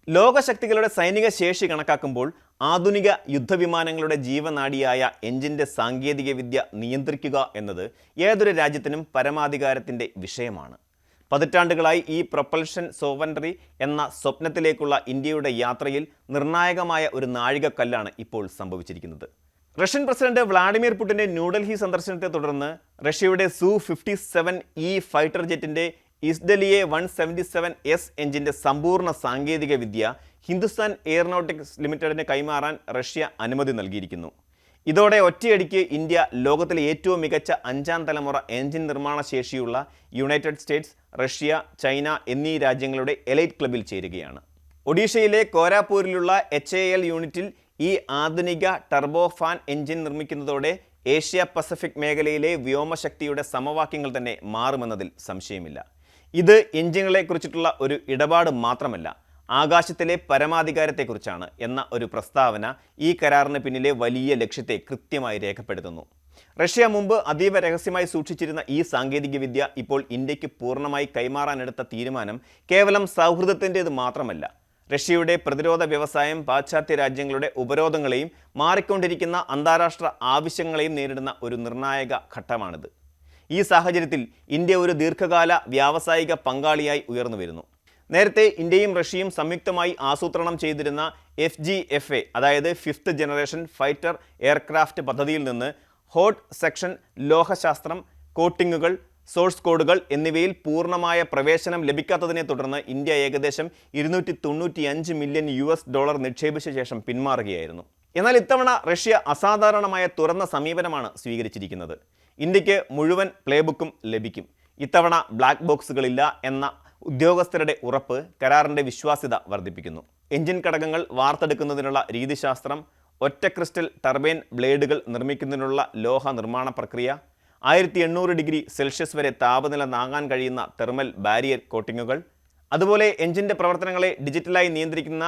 ലോകശക്തികളുടെ സൈനിക ശേഷി കണക്കാക്കുമ്പോൾ ആധുനിക യുദ്ധവിമാനങ്ങളുടെ ജീവനാഡിയായ എഞ്ചിൻ്റെ സാങ്കേതികവിദ്യ നിയന്ത്രിക്കുക എന്നത് ഏതൊരു രാജ്യത്തിനും പരമാധികാരത്തിൻ്റെ വിഷയമാണ്. പതിറ്റാണ്ടുകളായി ഈ പ്രൊപ്പൽഷൻ സോവൻട്രി എന്ന സ്വപ്നത്തിലേക്കുള്ള ഇന്ത്യയുടെ യാത്രയിൽ നിർണായകമായ ഒരു നാഴികക്കല്ലാണ് ഇപ്പോൾ സംഭവിച്ചിരിക്കുന്നത്. റഷ്യൻ പ്രസിഡന്റ് വ്ളാഡിമിർ പുടിൻ്റെ ന്യൂഡൽഹി സന്ദർശനത്തെ തുടർന്ന് റഷ്യയുടെ Su-57E ഫൈറ്റർ ജെറ്റിൻ്റെ ഇസ്ഡലിയെ 177S എഞ്ചിൻ്റെ സമ്പൂർണ്ണ സാങ്കേതിക വിദ്യ ഹിന്ദുസ്ഥാൻ എയറോനോട്ടിക്സ് ലിമിറ്റഡിന് കൈമാറാൻ റഷ്യ അനുമതി നൽകിയിരിക്കുന്നു. ഇതോടെ ഒറ്റയടിക്ക് ഇന്ത്യ ലോകത്തിലെ ഏറ്റവും മികച്ച 5ാം തലമുറ എഞ്ചിൻ നിർമ്മാണ ശേഷിയുള്ള യുണൈറ്റഡ് സ്റ്റേറ്റ്സ്, റഷ്യ, ചൈന എന്നീ രാജ്യങ്ങളുടെ എലൈറ്റ് ക്ലബിൽ ചേരുകയാണ്. ഒഡീഷയിലെ കോരാപൂരിലുള്ള HAL യൂണിറ്റിൽ ഈ ആധുനിക ടർബോഫാൻ എഞ്ചിൻ നിർമ്മിക്കുന്നതോടെ ഏഷ്യ പസഫിക് മേഖലയിലെ വ്യോമശക്തിയുടെ സമവാക്യങ്ങൾ തന്നെ മാറുമെന്നതിൽ സംശയമില്ല. ഇത് എഞ്ചിനുകളെക്കുറിച്ചിട്ടുള്ള ഒരു ഇടപാട് മാത്രമല്ല, ആകാശത്തിലെ പരമാധികാരത്തെക്കുറിച്ചാണ് എന്ന ഒരു പ്രസ്താവന ഈ കരാറിന് പിന്നിലെ വലിയ ലക്ഷ്യത്തെ കൃത്യമായി രേഖപ്പെടുത്തുന്നു. റഷ്യ മുമ്പ് അതീവ രഹസ്യമായി സൂക്ഷിച്ചിരുന്ന ഈ സാങ്കേതികവിദ്യ ഇപ്പോൾ ഇന്ത്യക്ക് പൂർണ്ണമായി കൈമാറാനെടുത്ത തീരുമാനം കേവലം സൗഹൃദത്തിൻ്റേത് മാത്രമല്ല, റഷ്യയുടെ പ്രതിരോധ വ്യവസായം പാശ്ചാത്യ രാജ്യങ്ങളുടെ ഉപരോധങ്ങളെയും മാറിക്കൊണ്ടിരിക്കുന്ന അന്താരാഷ്ട്ര ആവശ്യങ്ങളെയും നേരിടുന്ന ഒരു നിർണായക ഘട്ടമാണിത്. ഈ സാഹചര്യത്തിൽ ഇന്ത്യ ഒരു ദീർഘകാല വ്യാവസായിക പങ്കാളിയായി ഉയർന്നു വരുന്നു. നേരത്തെ ഇന്ത്യയും റഷ്യയും സംയുക്തമായി ആസൂത്രണം ചെയ്തിരുന്ന FGFA, അതായത് 5th ജനറേഷൻ ഫൈറ്റർ എയർക്രാഫ്റ്റ് പദ്ധതിയിൽ നിന്ന് ഹോട്ട് സെക്ഷൻ, ലോഹശാസ്ത്രം, കോട്ടിങ്ങുകൾ, സോഴ്സ് കോഡുകൾ എന്നിവയിൽ പൂർണ്ണമായ പ്രവേശനം ലഭിക്കാത്തതിനെ തുടർന്ന് ഇന്ത്യ ഏകദേശം $295 മില്യൺ നിക്ഷേപിച്ച ശേഷം പിന്മാറുകയായിരുന്നു. എന്നാൽ ഇത്തവണ റഷ്യ അസാധാരണമായ തുറന്ന സമീപനമാണ് സ്വീകരിച്ചിരിക്കുന്നത്. ഇന്ത്യക്ക് മുഴുവൻ പ്ലേബുക്കും ലഭിക്കും. ഇത്തവണ ബ്ലാക്ക് ബോക്സുകളില്ല എന്ന ഉദ്യോഗസ്ഥരുടെ ഉറപ്പ് കരാറിൻ്റെ വിശ്വാസ്യത വർദ്ധിപ്പിക്കുന്നു. എഞ്ചിൻ ഘടകങ്ങൾ വാർത്തെടുക്കുന്നതിനുള്ള രീതിശാസ്ത്രം, ഒറ്റ ക്രിസ്റ്റൽ ടർബൈൻ ബ്ലേഡുകൾ നിർമ്മിക്കുന്നതിനുള്ള ലോഹ നിർമ്മാണ പ്രക്രിയ, 1800 ഡിഗ്രി സെൽഷ്യസ് വരെ താപനില താങ്ങാൻ കഴിയുന്ന തെർമൽ ബാരിയർ കോട്ടിങ്ങുകൾ, അതുപോലെ എഞ്ചിൻ്റെ പ്രവർത്തനങ്ങളെ ഡിജിറ്റലായി നിയന്ത്രിക്കുന്ന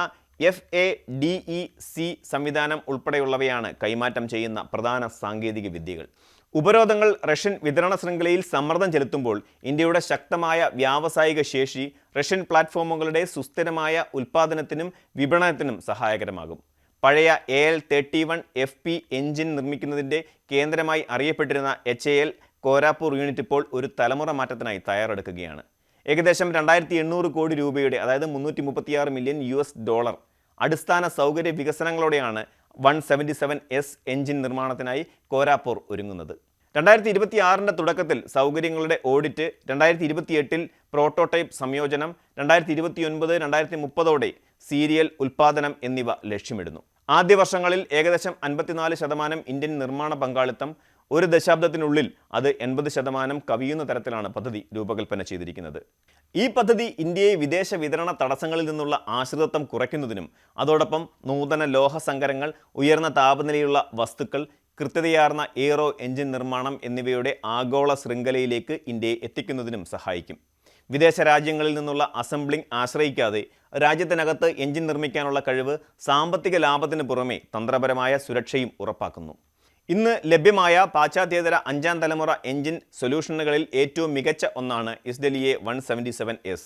FADEC സംവിധാനം ഉൾപ്പെടെയുള്ളവയാണ് കൈമാറ്റം ചെയ്യുന്ന പ്രധാന സാങ്കേതിക വിദ്യകൾ. ഉപരോധങ്ങൾ റഷ്യൻ വിതരണ ശൃംഖലയിൽ സമ്മർദ്ദം ചെലുത്തുമ്പോൾ ഇന്ത്യയുടെ ശക്തമായ വ്യാവസായിക ശേഷി റഷ്യൻ പ്ലാറ്റ്ഫോമുകളുടെ സുസ്ഥിരമായ ഉൽപ്പാദനത്തിനും വിപണനത്തിനും സഹായകരമാകും. പഴയ AL-31FP എഞ്ചിൻ നിർമ്മിക്കുന്നതിൻ്റെ കേന്ദ്രമായി അറിയപ്പെട്ടിരുന്ന HAL കോരാപൂർ യൂണിറ്റ് ഇപ്പോൾ ഒരു തലമുറ മാറ്റത്തിനായി തയ്യാറെടുക്കുകയാണ്. ഏകദേശം 2800 കോടി രൂപയുടെ, അതായത് $336 മില്യൺ അടിസ്ഥാന സൗകര്യ വികസനങ്ങളോടെയാണ് 177S എഞ്ചിൻ നിർമ്മാണത്തിനായി കോരാപൂർ ഒരുങ്ങുന്നത്. 2026 തുടക്കത്തിൽ സൗകര്യങ്ങളുടെ ഓഡിറ്റ്, 2028 പ്രോട്ടോടൈപ്പ് സംയോജനം, 2029-2030 സീരിയൽ ഉൽപ്പാദനം എന്നിവ ലക്ഷ്യമിടുന്നു. ആദ്യ വർഷങ്ങളിൽ ഏകദേശം 54% ഇന്ത്യൻ നിർമ്മാണ പങ്കാളിത്തം, ഒരു ദശാബ്ദത്തിനുള്ളിൽ അത് 80% കവിയുന്ന തരത്തിലാണ് പദ്ധതി രൂപകൽപ്പന ചെയ്തിരിക്കുന്നത്. ഈ പദ്ധതി ഇന്ത്യയെ വിദേശ വിതരണ തടസ്സങ്ങളിൽ നിന്നുള്ള ആശ്രിതത്വം കുറയ്ക്കുന്നതിനും അതോടൊപ്പം നൂതന ലോഹ സങ്കരങ്ങൾ, ഉയർന്ന താപനിലയുള്ള വസ്തുക്കൾ, കൃത്യതയാർന്ന എയ്റോ എഞ്ചിൻ നിർമ്മാണം എന്നിവയുടെ ആഗോള ശൃംഖലയിലേക്ക് ഇന്ത്യയെ എത്തിക്കുന്നതിനും സഹായിക്കും. വിദേശ രാജ്യങ്ങളിൽ നിന്നുള്ള അസംബ്ലിംഗ് ആശ്രയിക്കാതെ രാജ്യത്തിനകത്ത് എഞ്ചിൻ നിർമ്മിക്കാനുള്ള കഴിവ് സാമ്പത്തിക ലാഭത്തിന് പുറമെ തന്ത്രപരമായ സുരക്ഷയും ഉറപ്പാക്കുന്നു. ഇന്ന് ലഭ്യമായ പാശ്ചാത്യേതര 5ാം തലമുറ എഞ്ചിൻ സൊല്യൂഷനുകളിൽ ഏറ്റവും മികച്ച ഒന്നാണ് ഇസ്ഡലിയെ 177S.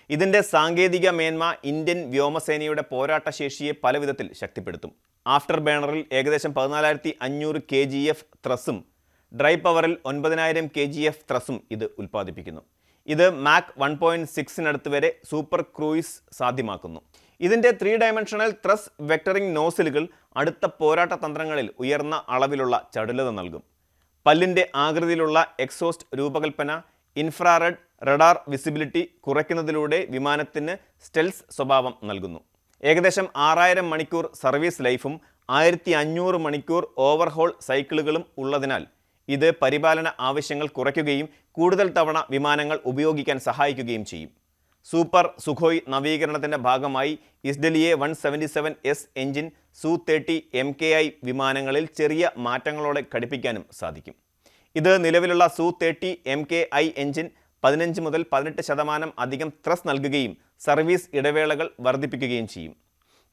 ഇതിൻ്റെ സാങ്കേതിക മേന്മ ഇന്ത്യൻ വ്യോമസേനയുടെ പോരാട്ടശേഷിയെ പലവിധത്തിൽ ശക്തിപ്പെടുത്തും. ആഫ്റ്റർ ബേണറിൽ ഏകദേശം 14500 kgf ത്രസും ഡ്രൈ പവറിൽ 9000 kgf ത്രസും ഇത് ഉൽപ്പാദിപ്പിക്കുന്നു. ഇത് മാക് 1.6 വരെ സൂപ്പർ ക്രൂയിസ് സാധ്യമാക്കുന്നു. ഇതിൻ്റെ 3 ഡയമെൻഷണൽ ത്രസ് വെക്ടറിംഗ് നോസിലുകൾ അടുത്ത പോരാട്ട തന്ത്രങ്ങളിൽ ഉയർന്ന അളവിലുള്ള ചടുലത നൽകും. പല്ലിൻ്റെ ആകൃതിയിലുള്ള എക്സോസ്റ്റ് രൂപകൽപ്പന ഇൻഫ്രാറെഡ് റഡാർ വിസിബിലിറ്റി കുറയ്ക്കുന്നതിലൂടെ വിമാനത്തിന് സ്റ്റെൽസ് സ്വഭാവം നൽകുന്നു. ഏകദേശം 6000 മണിക്കൂർ സർവീസ് ലൈഫും 1500 മണിക്കൂർ ഓവർഹോൾ സൈക്കിളുകളും ഉള്ളതിനാൽ ഇത് പരിപാലന ആവശ്യങ്ങൾ കുറയ്ക്കുകയും കൂടുതൽ തവണ വിമാനങ്ങൾ ഉപയോഗിക്കാൻ സഹായിക്കുകയും ചെയ്യും. സൂപ്പർ സുഖോയ് നവീകരണത്തിൻ്റെ ഭാഗമായി ഇസ്ഡലിയെ 177S എഞ്ചിൻ Su-30 MKI വിമാനങ്ങളിൽ ചെറിയ മാറ്റങ്ങളോടെ ഘടിപ്പിക്കാനും സാധിക്കും. ഇത് നിലവിലുള്ള Su-30 MKI എഞ്ചിൻ 15 മുതൽ 18% അധികം ത്രസ് നൽകുകയും സർവീസ് ഇടവേളകൾ വർദ്ധിപ്പിക്കുകയും ചെയ്യും.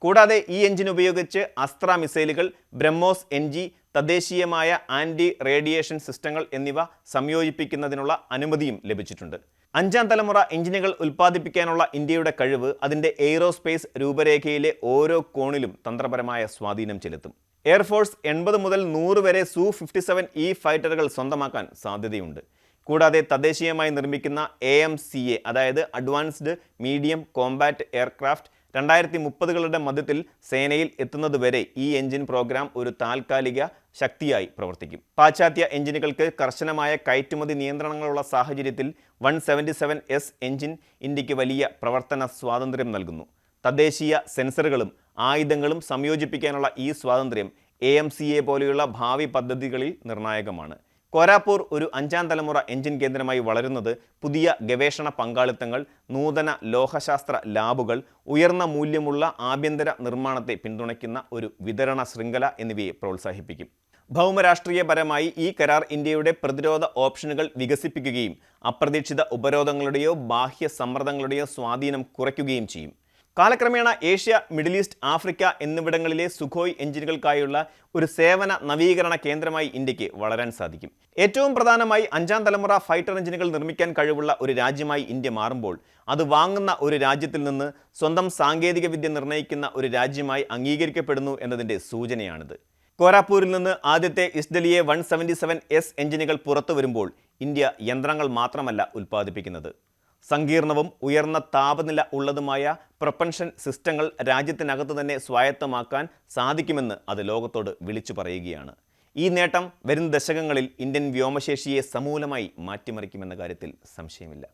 കൂടാതെ ഈ എഞ്ചിൻ ഉപയോഗിച്ച് അസ്ത്ര മിസൈലുകൾ, ബ്രഹ്മോസ് NG, തദ്ദേശീയമായ ആൻറ്റി റേഡിയേഷൻ സിസ്റ്റങ്ങൾ എന്നിവ സംയോജിപ്പിക്കുന്നതിനുള്ള അനുമതിയും ലഭിച്ചിട്ടുണ്ട്. അഞ്ചാം തലമുറ എഞ്ചിനുകൾ ഉൽപ്പാദിപ്പിക്കാനുള്ള ഇന്ത്യയുടെ കഴിവ് അതിൻ്റെ എയ്റോസ്പേസ് രൂപരേഖയിലെ ഓരോ കോണിലും തന്ത്രപരമായ സ്വാധീനം ചെലുത്തും. എയർഫോഴ്സ് 80 മുതൽ 100 വരെ Su-57E ഫൈറ്ററുകൾ സ്വന്തമാക്കാൻ സാധ്യതയുണ്ട്. കൂടാതെ തദ്ദേശീയമായി നിർമ്മിക്കുന്ന AMCA അതായത് അഡ്വാൻസ്ഡ് മീഡിയം കോമ്പാറ്റ് എയർക്രാഫ്റ്റ് 2030കളുടെ മധ്യത്തിൽ സേനയിൽ എത്തുന്നതുവരെ ഈ എഞ്ചിൻ പ്രോഗ്രാം ഒരു താൽക്കാലിക ശക്തിയായി പ്രവർത്തിക്കും. പാശ്ചാത്യ എഞ്ചിനുകൾക്ക് കർശനമായ കയറ്റുമതി നിയന്ത്രണങ്ങളുള്ള സാഹചര്യത്തിൽ 177S എഞ്ചിൻ ഇന്ത്യക്ക് വലിയ പ്രവർത്തന സ്വാതന്ത്ര്യം നൽകുന്നു. തദ്ദേശീയ സെൻസറുകളും ആയുധങ്ങളും സംയോജിപ്പിക്കാനുള്ള ഈ സ്വാതന്ത്ര്യം AMCA പോലെയുള്ള ഭാവി പദ്ധതികളിൽ നിർണായകമാണ്. കോരാപ്പൂർ ഒരു അഞ്ചാം തലമുറ എഞ്ചിൻ കേന്ദ്രമായി വളരുന്നത് പുതിയ ഗവേഷണ പങ്കാളിത്തങ്ങൾ, നൂതന ലോഹശാസ്ത്ര ലാബുകൾ, ഉയർന്ന മൂല്യമുള്ള ആഭ്യന്തര നിർമ്മാണത്തെ പിന്തുണയ്ക്കുന്ന ഒരു വിതരണ ശൃംഖല എന്നിവയെ പ്രോത്സാഹിപ്പിക്കും. ഭൗമരാഷ്ട്രീയപരമായി ഈ കരാർ ഇന്ത്യയുടെ പ്രതിരോധ ഓപ്ഷനുകൾ വികസിപ്പിക്കുകയും അപ്രതീക്ഷിത ഉപരോധങ്ങളുടെയോ ബാഹ്യ സമ്മർദ്ദങ്ങളുടെയോ സ്വാധീനം കുറയ്ക്കുകയും ചെയ്യും. കാലക്രമേണ ഏഷ്യ, മിഡിൽ ഈസ്റ്റ്, ആഫ്രിക്ക എന്നിവിടങ്ങളിലെ സുഖോയ് എഞ്ചിനുകൾക്കായുള്ള ഒരു സേവന നവീകരണ കേന്ദ്രമായി ഇന്ത്യക്ക് വളരാൻ സാധിക്കും. ഏറ്റവും പ്രധാനമായി അഞ്ചാം തലമുറ ഫൈറ്റർ എഞ്ചിനുകൾ നിർമ്മിക്കാൻ കഴിവുള്ള ഒരു രാജ്യമായി ഇന്ത്യ മാറുമ്പോൾ അത് വാങ്ങുന്ന ഒരു രാജ്യത്തിൽ നിന്ന് സ്വന്തം സാങ്കേതികവിദ്യ നിർണ്ണയിക്കുന്ന ഒരു രാജ്യമായി അംഗീകരിക്കപ്പെടുന്നു എന്നതിൻ്റെ സൂചനയാണിത്. കോരാപ്പൂരിൽ നിന്ന് ആദ്യത്തെ ഇസ്ഡലിയെ 177S എഞ്ചിനുകൾ പുറത്തു വരുമ്പോൾ ഇന്ത്യ യന്ത്രങ്ങൾ മാത്രമല്ല ഉൽപ്പാദിപ്പിക്കുന്നത്. സങ്കീർണവും ഉയർന്ന താപനില ഉള്ളതുമായ പ്രൊപ്പൻഷൻ സിസ്റ്റങ്ങൾ രാജ്യത്തിനകത്ത് തന്നെ സ്വായത്തമാക്കാൻ സാധിക്കുമെന്ന് അത് ലോകത്തോട് വിളിച്ചു പറയുകയാണ്. ഈ നേട്ടം വരും ദശകങ്ങളിൽ ഇന്ത്യൻ വ്യോമശേഷിയെ സമൂലമായി മാറ്റിമറിക്കുമെന്ന കാര്യത്തിൽ സംശയമില്ല.